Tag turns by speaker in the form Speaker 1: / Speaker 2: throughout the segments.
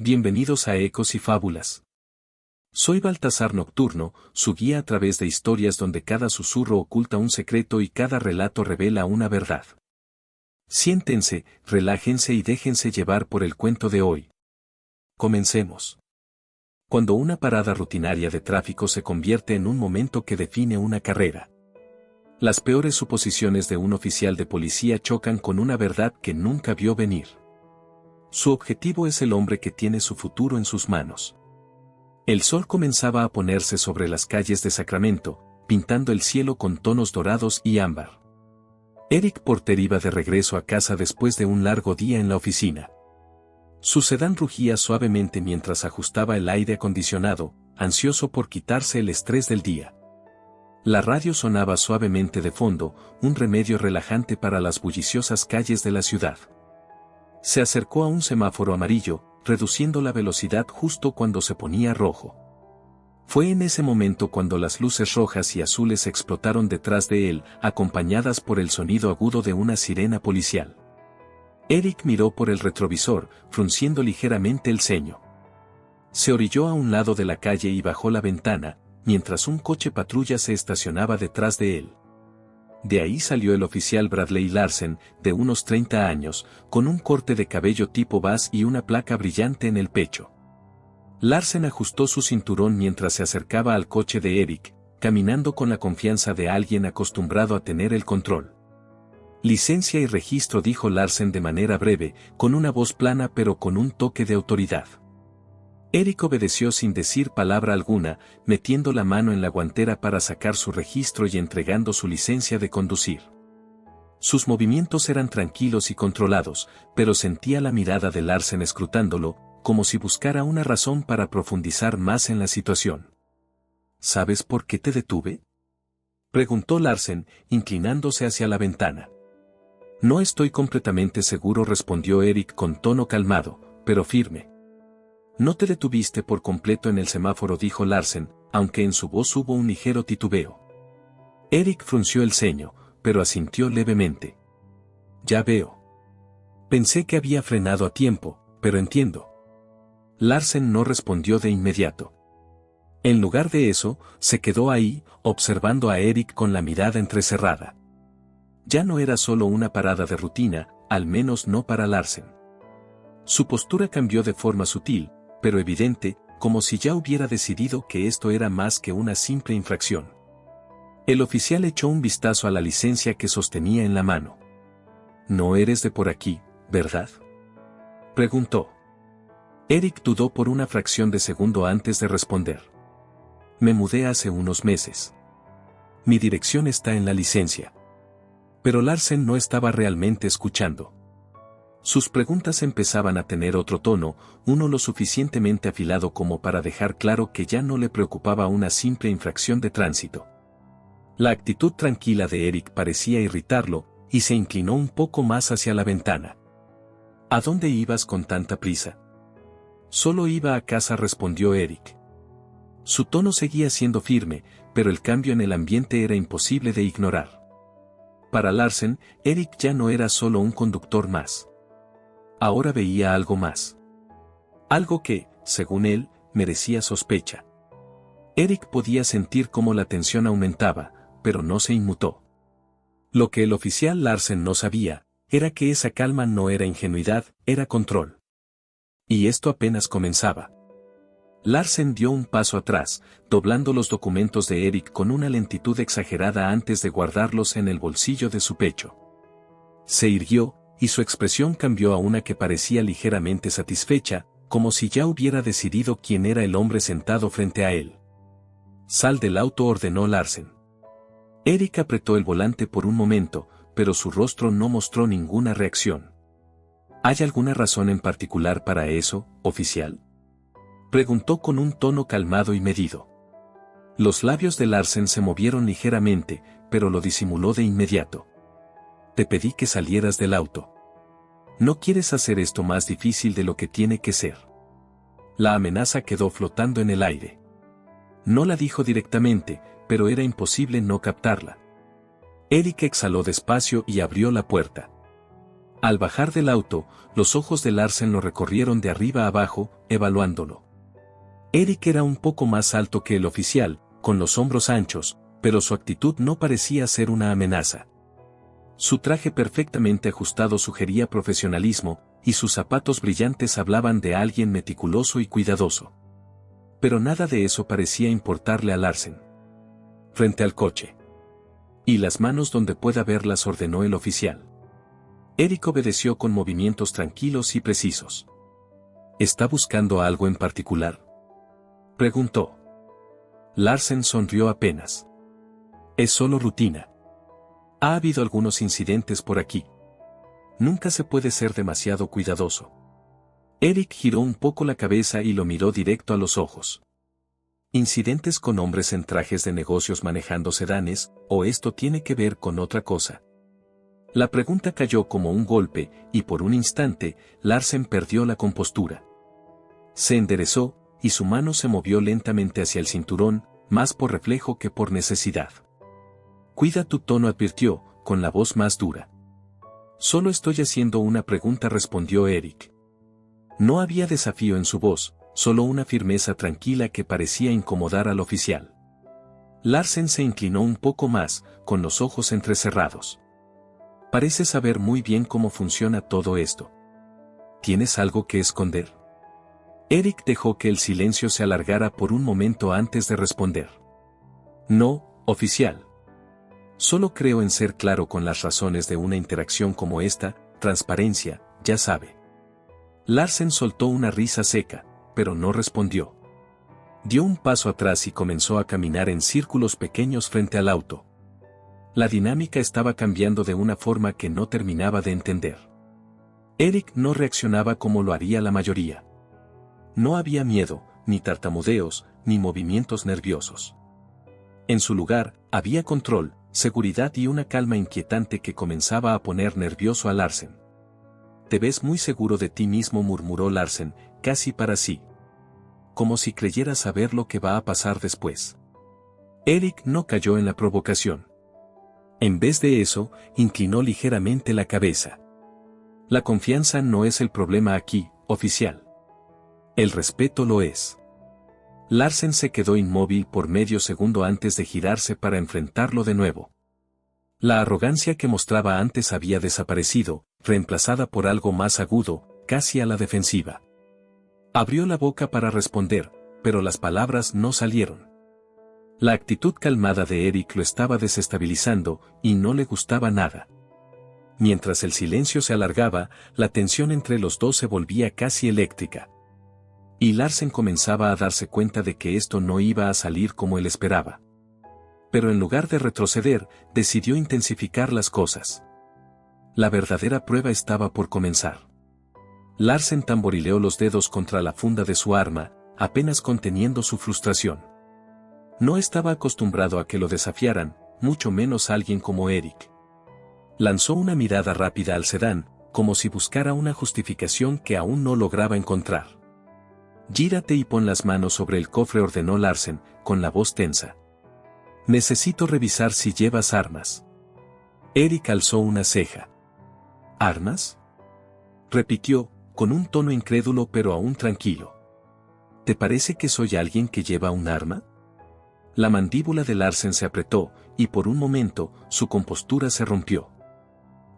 Speaker 1: Bienvenidos a Ecos y Fábulas. Soy Baltasar Nocturno, su guía a través de historias donde cada susurro oculta un secreto y cada relato revela una verdad. Siéntense, relájense y déjense llevar por el cuento de hoy. Comencemos. Cuando una parada rutinaria de tráfico se convierte en un momento que define una carrera. Las peores suposiciones de un oficial de policía chocan con una verdad que nunca vio venir. Su objetivo es el hombre que tiene su futuro en sus manos. El sol comenzaba a ponerse sobre las calles de Sacramento, pintando el cielo con tonos dorados y ámbar. Eric Porter iba de regreso a casa después de un largo día en la oficina. Su sedán rugía suavemente mientras ajustaba el aire acondicionado, ansioso por quitarse el estrés del día. La radio sonaba suavemente de fondo, un remedio relajante para las bulliciosas calles de la ciudad. Se acercó a un semáforo amarillo, reduciendo la velocidad justo cuando se ponía rojo. Fue en ese momento cuando las luces rojas y azules explotaron detrás de él, acompañadas por el sonido agudo de una sirena policial. Eric miró por el retrovisor, frunciendo ligeramente el ceño. Se orilló a un lado de la calle y bajó la ventana, mientras un coche patrulla se estacionaba detrás de él. De ahí salió el oficial Bradley Larsen, de unos 30 años, con un corte de cabello tipo Bass y una placa brillante en el pecho. Larsen ajustó su cinturón mientras se acercaba al coche de Eric, caminando con la confianza de alguien acostumbrado a tener el control. Licencia y registro, dijo Larsen de manera breve, con una voz plana pero con un toque de autoridad. Eric obedeció sin decir palabra alguna, metiendo la mano en la guantera para sacar su registro y entregando su licencia de conducir. Sus movimientos eran tranquilos y controlados, pero sentía la mirada de Larsen escrutándolo, como si buscara una razón para profundizar más en la situación. ¿Sabes por qué te detuve?, preguntó Larsen, inclinándose hacia la ventana. No estoy completamente seguro, respondió Eric con tono calmado, pero firme. No te detuviste por completo en el semáforo, dijo Larsen, aunque en su voz hubo un ligero titubeo. Eric frunció el ceño, pero asintió levemente. Ya veo. Pensé que había frenado a tiempo, pero entiendo. Larsen no respondió de inmediato. En lugar de eso, se quedó ahí, observando a Eric con la mirada entrecerrada. Ya no era solo una parada de rutina, al menos no para Larsen. Su postura cambió de forma sutil, pero evidente, como si ya hubiera decidido que esto era más que una simple infracción. El oficial echó un vistazo a la licencia que sostenía en la mano. «No eres de por aquí, ¿verdad?», preguntó. Eric dudó por una fracción de segundo antes de responder. «Me mudé hace unos meses. Mi dirección está en la licencia». Pero Larsen no estaba realmente escuchando. Sus preguntas empezaban a tener otro tono, uno lo suficientemente afilado como para dejar claro que ya no le preocupaba una simple infracción de tránsito. La actitud tranquila de Eric parecía irritarlo, y se inclinó un poco más hacia la ventana. ¿A dónde ibas con tanta prisa? Solo iba a casa, respondió Eric. Su tono seguía siendo firme, pero el cambio en el ambiente era imposible de ignorar. Para Larsen, Eric ya no era solo un conductor más. Ahora veía algo más. Algo que, según él, merecía sospecha. Eric podía sentir cómo la tensión aumentaba, pero no se inmutó. Lo que el oficial Larsen no sabía, era que esa calma no era ingenuidad, era control. Y esto apenas comenzaba. Larsen dio un paso atrás, doblando los documentos de Eric con una lentitud exagerada antes de guardarlos en el bolsillo de su pecho. Se irguió, y su expresión cambió a una que parecía ligeramente satisfecha, como si ya hubiera decidido quién era el hombre sentado frente a él. «Sal del auto», ordenó Larsen. Eric apretó el volante por un momento, pero su rostro no mostró ninguna reacción. ¿Hay alguna razón en particular para eso, oficial?, preguntó con un tono calmado y medido. Los labios de Larsen se movieron ligeramente, pero lo disimuló de inmediato. Te pedí que salieras del auto. No quieres hacer esto más difícil de lo que tiene que ser. La amenaza quedó flotando en el aire. No la dijo directamente, pero era imposible no captarla. Eric exhaló despacio y abrió la puerta. Al bajar del auto, los ojos de Larsen lo recorrieron de arriba a abajo, evaluándolo. Erik era un poco más alto que el oficial, con los hombros anchos, pero su actitud no parecía ser una amenaza. Su traje perfectamente ajustado sugería profesionalismo, y sus zapatos brillantes hablaban de alguien meticuloso y cuidadoso. Pero nada de eso parecía importarle a Larsen. Frente al coche. Y las manos donde pueda verlas, ordenó el oficial. Erik obedeció con movimientos tranquilos y precisos. ¿Está buscando algo en particular?, preguntó. Larsen sonrió apenas. Es solo rutina. Ha habido algunos incidentes por aquí. Nunca se puede ser demasiado cuidadoso. Erik giró un poco la cabeza y lo miró directo a los ojos. ¿Incidentes con hombres en trajes de negocios manejando sedanes, o esto tiene que ver con otra cosa? La pregunta cayó como un golpe, y por un instante, Larsen perdió la compostura. Se enderezó, y su mano se movió lentamente hacia el cinturón, más por reflejo que por necesidad. Cuida tu tono, advirtió, con la voz más dura. Solo estoy haciendo una pregunta, respondió Erik. No había desafío en su voz, solo una firmeza tranquila que parecía incomodar al oficial. Larsen se inclinó un poco más, con los ojos entrecerrados. Parece saber muy bien cómo funciona todo esto. ¿Tienes algo que esconder? Erik dejó que el silencio se alargara por un momento antes de responder. No, oficial. Solo creo en ser claro con las razones de una interacción como esta, transparencia, ya sabe. Larsen soltó una risa seca, pero no respondió. Dio un paso atrás y comenzó a caminar en círculos pequeños frente al auto. La dinámica estaba cambiando de una forma que no terminaba de entender. Erik no reaccionaba como lo haría la mayoría. No había miedo, ni tartamudeos, ni movimientos nerviosos. En su lugar, había control, seguridad y una calma inquietante que comenzaba a poner nervioso a Larsen. «Te ves muy seguro de ti mismo», murmuró Larsen, casi para sí. Como si creyera saber lo que va a pasar después. Erik no cayó en la provocación. En vez de eso, inclinó ligeramente la cabeza. La confianza no es el problema aquí, oficial. El respeto lo es. Larsen se quedó inmóvil por medio segundo antes de girarse para enfrentarlo de nuevo. La arrogancia que mostraba antes había desaparecido, reemplazada por algo más agudo, casi a la defensiva. Abrió la boca para responder, pero las palabras no salieron. La actitud calmada de Erik lo estaba desestabilizando, y no le gustaba nada. Mientras el silencio se alargaba, la tensión entre los dos se volvía casi eléctrica. Y Larsen comenzaba a darse cuenta de que esto no iba a salir como él esperaba. Pero en lugar de retroceder, decidió intensificar las cosas. La verdadera prueba estaba por comenzar. Larsen tamborileó los dedos contra la funda de su arma, apenas conteniendo su frustración. No estaba acostumbrado a que lo desafiaran, mucho menos alguien como Erik. Lanzó una mirada rápida al sedán, como si buscara una justificación que aún no lograba encontrar. «Gírate y pon las manos sobre el cofre», ordenó Larsen, con la voz tensa. «Necesito revisar si llevas armas». Erik alzó una ceja. «¿Armas?», repitió, con un tono incrédulo pero aún tranquilo. «¿Te parece que soy alguien que lleva un arma?». La mandíbula de Larsen se apretó, y por un momento, su compostura se rompió.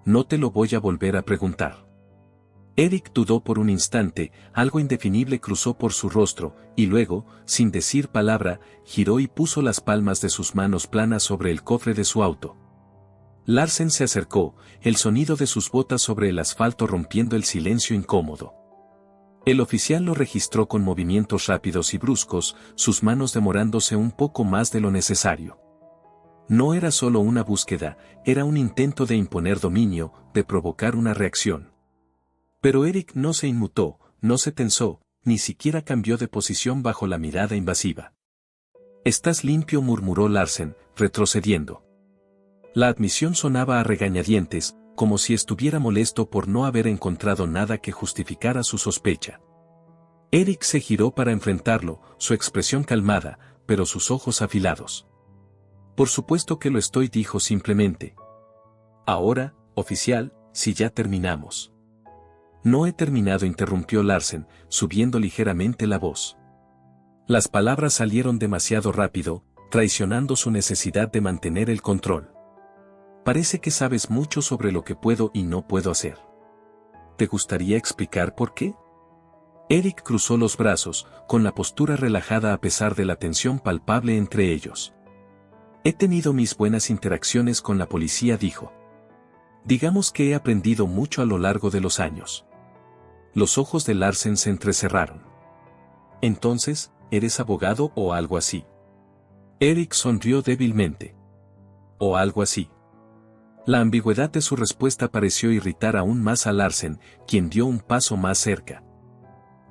Speaker 1: «No te lo voy a volver a preguntar». Erik dudó por un instante, algo indefinible cruzó por su rostro, y luego, sin decir palabra, giró y puso las palmas de sus manos planas sobre el cofre de su auto. Larsen se acercó, el sonido de sus botas sobre el asfalto rompiendo el silencio incómodo. El oficial lo registró con movimientos rápidos y bruscos, sus manos demorándose un poco más de lo necesario. No era solo una búsqueda, era un intento de imponer dominio, de provocar una reacción. Pero Erik no se inmutó, no se tensó, ni siquiera cambió de posición bajo la mirada invasiva. «Estás limpio», murmuró Larsen, retrocediendo. La admisión sonaba a regañadientes, como si estuviera molesto por no haber encontrado nada que justificara su sospecha. Erik se giró para enfrentarlo, su expresión calmada, pero sus ojos afilados. «Por supuesto que lo estoy», dijo simplemente. «Ahora, oficial, Si ya terminamos. No he terminado, interrumpió Larsen, subiendo ligeramente la voz. Las palabras salieron demasiado rápido, traicionando su necesidad de mantener el control. Parece que sabes mucho sobre lo que puedo y no puedo hacer. ¿Te gustaría explicar por qué? Eric cruzó los brazos, con la postura relajada a pesar de la tensión palpable entre ellos. He tenido mis buenas interacciones con la policía, dijo. Digamos que he aprendido mucho a lo largo de los años. Los ojos de Larsen se entrecerraron. Entonces, ¿eres abogado o algo así? Eric sonrió débilmente. O algo así. La ambigüedad de su respuesta pareció irritar aún más a Larsen, quien dio un paso más cerca.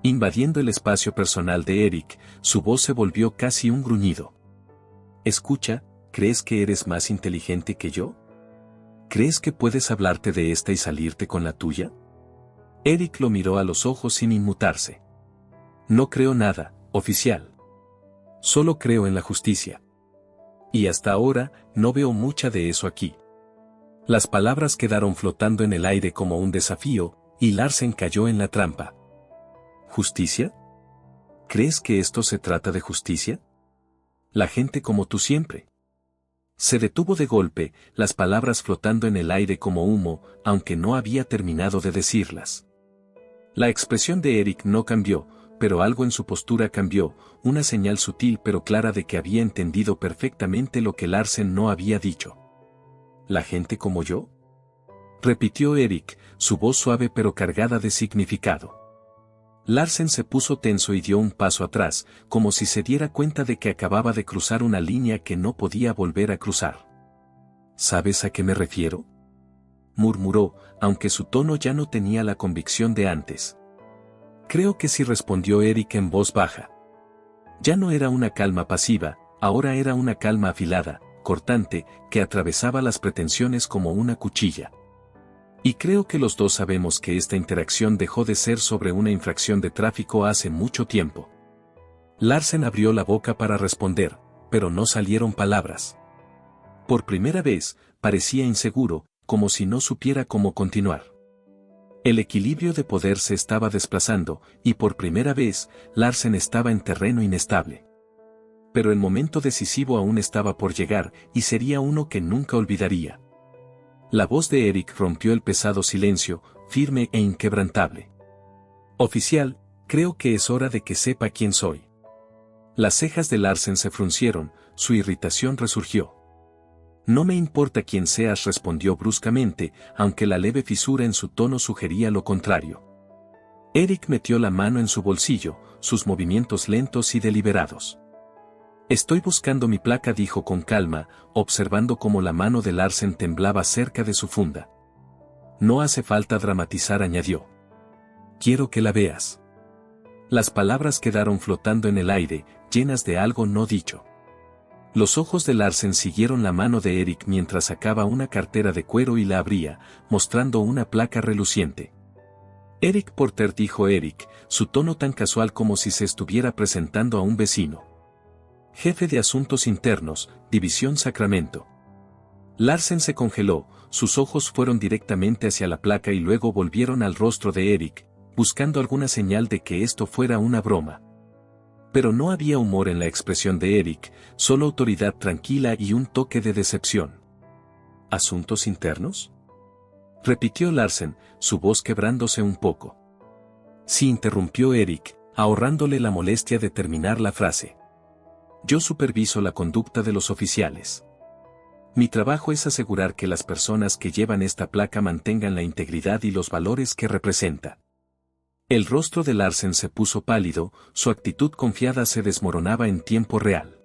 Speaker 1: Invadiendo el espacio personal de Eric, su voz se volvió casi un gruñido. Escucha, ¿crees que eres más inteligente que yo? ¿Crees que puedes hablarte de esta y salirte con la tuya? Eric lo miró a los ojos sin inmutarse. No creo nada, oficial. Solo creo en la justicia. Y hasta ahora, no veo mucha de eso aquí. Las palabras quedaron flotando en el aire como un desafío, y Larsen cayó en la trampa. ¿Justicia? ¿Crees que esto se trata de justicia? La gente como tú siempre. Se detuvo de golpe, las palabras flotando en el aire como humo, aunque no había terminado de decirlas. La expresión de Eric no cambió, pero algo en su postura cambió, una señal sutil pero clara de que había entendido perfectamente lo que Larsen no había dicho. ¿La gente como yo? Repitió Eric, su voz suave pero cargada de significado. Larsen se puso tenso y dio un paso atrás, como si se diera cuenta de que acababa de cruzar una línea que no podía volver a cruzar. ¿Sabes a qué me refiero? Murmuró, aunque su tono ya no tenía la convicción de antes. Creo que sí, respondió Eric en voz baja. Ya no era una calma pasiva, ahora era una calma afilada, cortante, que atravesaba las pretensiones como una cuchilla. Y creo que los dos sabemos que esta interacción dejó de ser sobre una infracción de tráfico hace mucho tiempo. Larsen abrió la boca para responder, pero no salieron palabras. Por primera vez, parecía inseguro, como si no supiera cómo continuar. El equilibrio de poder se estaba desplazando, y por primera vez, Larsen estaba en terreno inestable. Pero el momento decisivo aún estaba por llegar, y sería uno que nunca olvidaría. La voz de Eric rompió el pesado silencio, firme e inquebrantable. Oficial, creo que es hora de que sepa quién soy. Las cejas de Larsen se fruncieron, su irritación resurgió. No me importa quién seas, respondió bruscamente, aunque la leve fisura en su tono sugería lo contrario. Eric metió la mano en su bolsillo, sus movimientos lentos y deliberados. Estoy buscando mi placa, dijo con calma, observando cómo la mano de Larsen temblaba cerca de su funda. No hace falta dramatizar, añadió. Quiero que la veas. Las palabras quedaron flotando en el aire, llenas de algo no dicho. Los ojos de Larsen siguieron la mano de Eric mientras sacaba una cartera de cuero y la abría, mostrando una placa reluciente. Eric Porter, dijo Eric, su tono tan casual como si se estuviera presentando a un vecino. Jefe de Asuntos Internos, División Sacramento. Larsen se congeló, sus ojos fueron directamente hacia la placa y luego volvieron al rostro de Eric, buscando alguna señal de que esto fuera una broma. Pero no había humor en la expresión de Eric, solo autoridad tranquila y un toque de decepción. ¿Asuntos internos? Repitió Larsen, su voz quebrándose un poco. Sí, interrumpió Eric, ahorrándole la molestia de terminar la frase. Yo superviso la conducta de los oficiales. Mi trabajo es asegurar que las personas que llevan esta placa mantengan la integridad y los valores que representa. El rostro de Larsen se puso pálido, su actitud confiada se desmoronaba en tiempo real.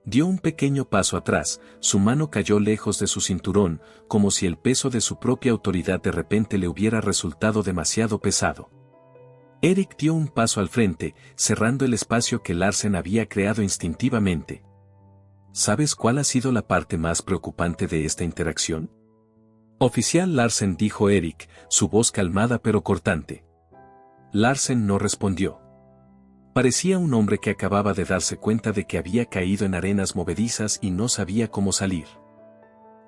Speaker 1: Dio un pequeño paso atrás, su mano cayó lejos de su cinturón, como si el peso de su propia autoridad de repente le hubiera resultado demasiado pesado. Eric dio un paso al frente, cerrando el espacio que Larsen había creado instintivamente. ¿Sabes cuál ha sido la parte más preocupante de esta interacción? Oficial Larsen, dijo Eric, su voz calmada pero cortante. Larsen no respondió. Parecía un hombre que acababa de darse cuenta de que había caído en arenas movedizas y no sabía cómo salir.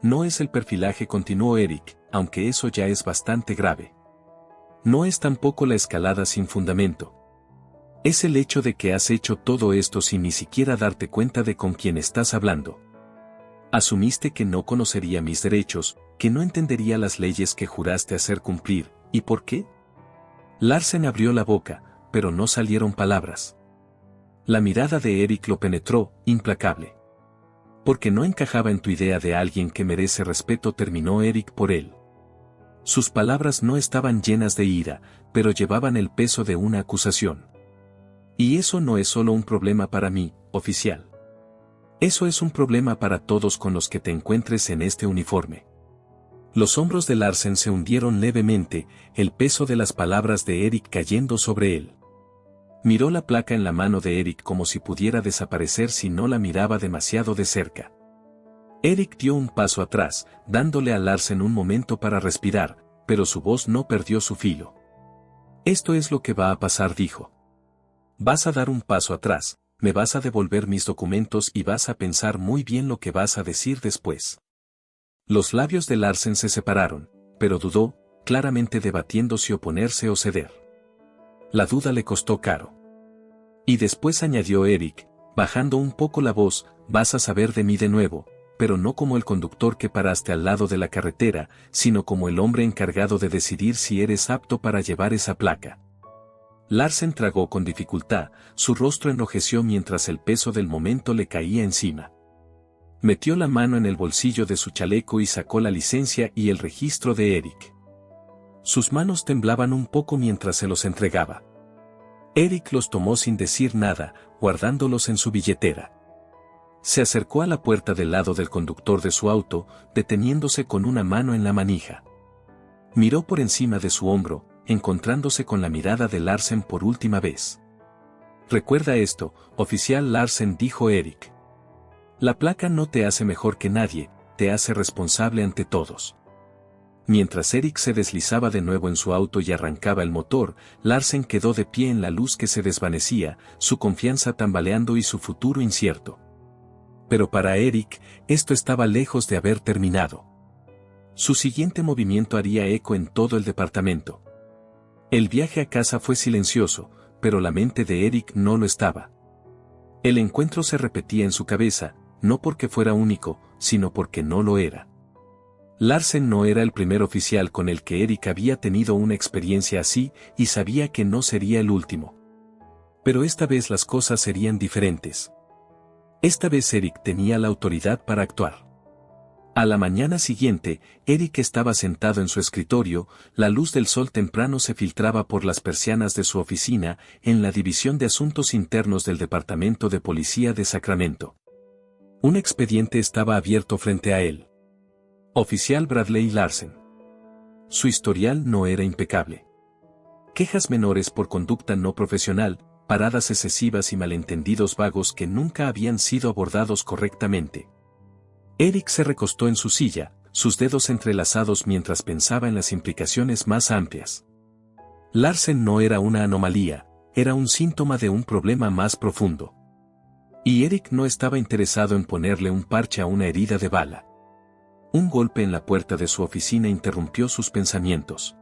Speaker 1: No es el perfilaje, continuó Eric, aunque eso ya es bastante grave. No es tampoco la escalada sin fundamento. Es el hecho de que has hecho todo esto sin ni siquiera darte cuenta de con quién estás hablando. Asumiste que no conocería mis derechos, que no entendería las leyes que juraste hacer cumplir, ¿y por qué? Larsen abrió la boca, pero no salieron palabras. La mirada de Eric lo penetró, implacable. Porque no encajaba en tu idea de alguien que merece respeto, terminó Eric por él. Sus palabras no estaban llenas de ira, pero llevaban el peso de una acusación. Y eso no es solo un problema para mí, oficial. Eso es un problema para todos con los que te encuentres en este uniforme. Los hombros de Larsen se hundieron levemente, el peso de las palabras de Eric cayendo sobre él. Miró la placa en la mano de Eric como si pudiera desaparecer si no la miraba demasiado de cerca. Eric dio un paso atrás, dándole a Larsen un momento para respirar, pero su voz no perdió su filo. Esto es lo que va a pasar, dijo. Vas a dar un paso atrás, me vas a devolver mis documentos y vas a pensar muy bien lo que vas a decir después. Los labios de Larsen se separaron, pero dudó, claramente debatiendo si oponerse o ceder. La duda le costó caro. Y después añadió Eric, bajando un poco la voz, vas a saber de mí de nuevo, pero no como el conductor que paraste al lado de la carretera, sino como el hombre encargado de decidir si eres apto para llevar esa placa. Larsen tragó con dificultad, su rostro enrojeció mientras el peso del momento le caía encima. Metió la mano en el bolsillo de su chaleco y sacó la licencia y el registro de Eric. Sus manos temblaban un poco mientras se los entregaba. Eric los tomó sin decir nada, guardándolos en su billetera. Se acercó a la puerta del lado del conductor de su auto, deteniéndose con una mano en la manija. Miró por encima de su hombro, encontrándose con la mirada de Larsen por última vez. Recuerda esto, oficial Larsen, dijo Eric. La placa no te hace mejor que nadie, te hace responsable ante todos. Mientras Eric se deslizaba de nuevo en su auto y arrancaba el motor, Larsen quedó de pie en la luz que se desvanecía, su confianza tambaleando y su futuro incierto. Pero para Eric, esto estaba lejos de haber terminado. Su siguiente movimiento haría eco en todo el departamento. El viaje a casa fue silencioso, pero la mente de Eric no lo estaba. El encuentro se repetía en su cabeza, no porque fuera único, sino porque no lo era. Larsen no era el primer oficial con el que Eric había tenido una experiencia así, y sabía que no sería el último. Pero esta vez las cosas serían diferentes. Esta vez Eric tenía la autoridad para actuar. A la mañana siguiente, Eric estaba sentado en su escritorio, la luz del sol temprano se filtraba por las persianas de su oficina, en la División de Asuntos Internos del Departamento de Policía de Sacramento. Un expediente estaba abierto frente a él. Oficial Bradley Larsen. Su historial no era impecable. Quejas menores por conducta no profesional, paradas excesivas y malentendidos vagos que nunca habían sido abordados correctamente. Eric se recostó en su silla, sus dedos entrelazados mientras pensaba en las implicaciones más amplias. Larsen no era una anomalía, era un síntoma de un problema más profundo. Y Eric no estaba interesado en ponerle un parche a una herida de bala. Un golpe en la puerta de su oficina interrumpió sus pensamientos.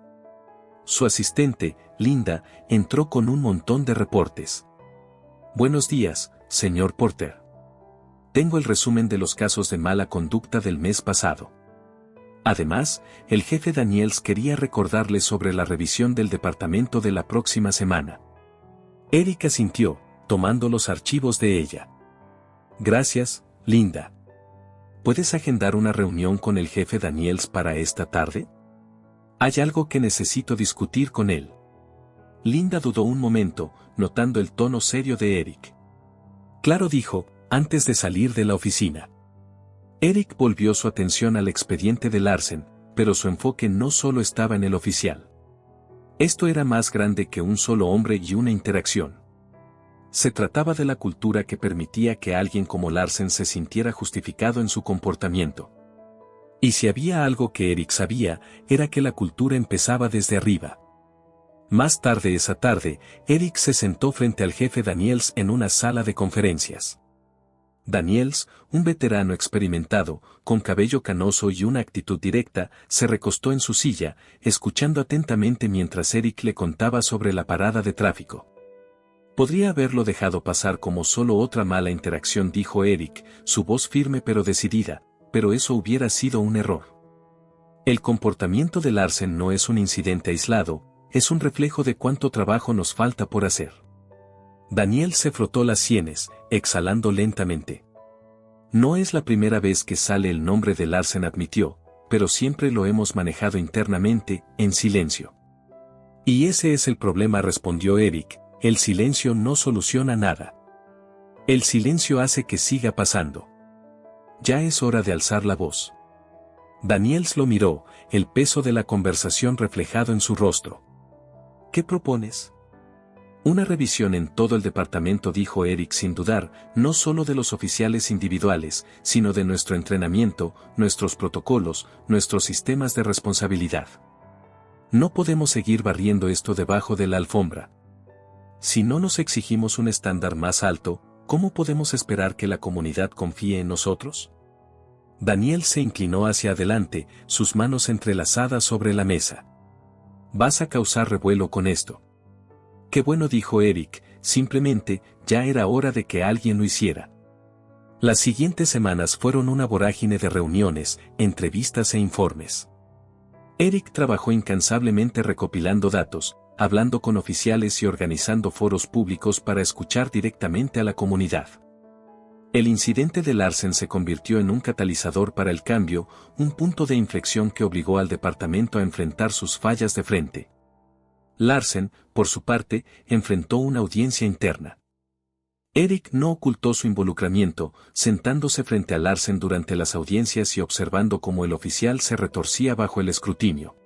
Speaker 1: Su asistente, Linda, entró con un montón de reportes. Buenos días, señor Porter. Tengo el resumen de los casos de mala conducta del mes pasado. Además, el jefe Daniels quería recordarle sobre la revisión del departamento de la próxima semana. Eric asintió, tomando los archivos de ella. Gracias, Linda. ¿Puedes agendar una reunión con el jefe Daniels para esta tarde? Hay algo que necesito discutir con él. Linda dudó un momento, notando el tono serio de Eric. Claro, dijo, antes de salir de la oficina. Eric volvió su atención al expediente de Larsen, pero su enfoque no solo estaba en el oficial. Esto era más grande que un solo hombre y una interacción. Se trataba de la cultura que permitía que alguien como Larsen se sintiera justificado en su comportamiento. Y si había algo que Eric sabía, era que la cultura empezaba desde arriba. Más tarde esa tarde, Eric se sentó frente al jefe Daniels en una sala de conferencias. Daniels, un veterano experimentado, con cabello canoso y una actitud directa, se recostó en su silla, escuchando atentamente mientras Eric le contaba sobre la parada de tráfico. Podría haberlo dejado pasar como solo otra mala interacción, dijo Eric, su voz firme pero decidida, pero eso hubiera sido un error. El comportamiento de Larsen no es un incidente aislado, es un reflejo de cuánto trabajo nos falta por hacer. Daniel se frotó las sienes, exhalando lentamente. No es la primera vez que sale el nombre de Larsen, admitió, pero siempre lo hemos manejado internamente, en silencio. Y ese es el problema, respondió Eric, el silencio no soluciona nada. El silencio hace que siga pasando. Ya es hora de alzar la voz. Daniels lo miró, el peso de la conversación reflejado en su rostro. ¿Qué propones? Una revisión en todo el departamento, dijo Eric sin dudar, no solo de los oficiales individuales, sino de nuestro entrenamiento, nuestros protocolos, nuestros sistemas de responsabilidad. No podemos seguir barriendo esto debajo de la alfombra. Si no nos exigimos un estándar más alto, ¿cómo podemos esperar que la comunidad confíe en nosotros? Daniel se inclinó hacia adelante, sus manos entrelazadas sobre la mesa. Vas a causar revuelo con esto. Qué bueno, dijo Eric, simplemente, ya era hora de que alguien lo hiciera. Las siguientes semanas fueron una vorágine de reuniones, entrevistas e informes. Eric trabajó incansablemente recopilando datos, hablando con oficiales y organizando foros públicos para escuchar directamente a la comunidad. El incidente de Larsen se convirtió en un catalizador para el cambio, un punto de inflexión que obligó al departamento a enfrentar sus fallas de frente. Larsen, por su parte, enfrentó una audiencia interna. Eric no ocultó su involucramiento, sentándose frente a Larsen durante las audiencias y observando cómo el oficial se retorcía bajo el escrutinio.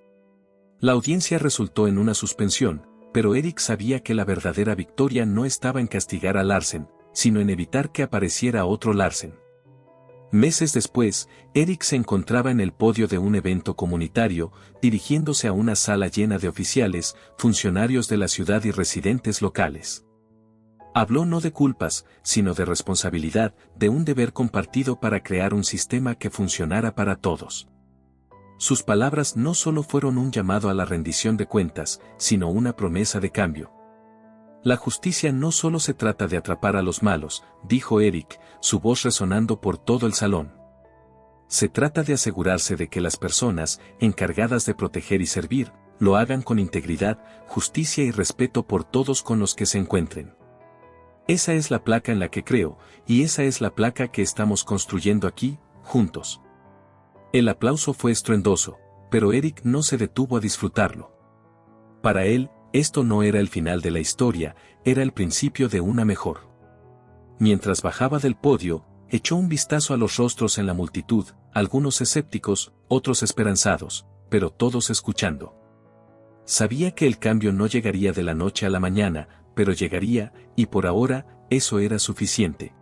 Speaker 1: La audiencia resultó en una suspensión, pero Eric sabía que la verdadera victoria no estaba en castigar a Larsen, sino en evitar que apareciera otro Larsen. Meses después, Eric se encontraba en el podio de un evento comunitario, dirigiéndose a una sala llena de oficiales, funcionarios de la ciudad y residentes locales. Habló no de culpas, sino de responsabilidad, de un deber compartido para crear un sistema que funcionara para todos. Sus palabras no solo fueron un llamado a la rendición de cuentas, sino una promesa de cambio. La justicia no solo se trata de atrapar a los malos, dijo Eric, su voz resonando por todo el salón. Se trata de asegurarse de que las personas, encargadas de proteger y servir, lo hagan con integridad, justicia y respeto por todos con los que se encuentren. Esa es la placa en la que creo, y esa es la placa que estamos construyendo aquí, juntos. El aplauso fue estruendoso, pero Eric no se detuvo a disfrutarlo. Para él, esto no era el final de la historia, era el principio de una mejor. Mientras bajaba del podio, echó un vistazo a los rostros en la multitud, algunos escépticos, otros esperanzados, pero todos escuchando. Sabía que el cambio no llegaría de la noche a la mañana, pero llegaría, y por ahora, eso era suficiente.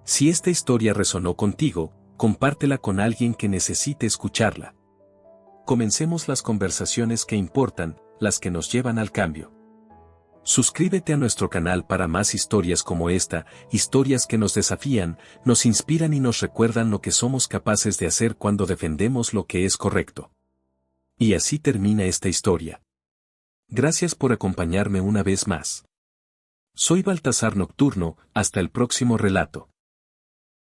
Speaker 1: Si esta historia resonó contigo, compártela con alguien que necesite escucharla. Comencemos las conversaciones que importan, las que nos llevan al cambio. Suscríbete a nuestro canal para más historias como esta, historias que nos desafían, nos inspiran y nos recuerdan lo que somos capaces de hacer cuando defendemos lo que es correcto. Y así termina esta historia. Gracias por acompañarme una vez más. Soy Baltasar Nocturno, hasta el próximo relato.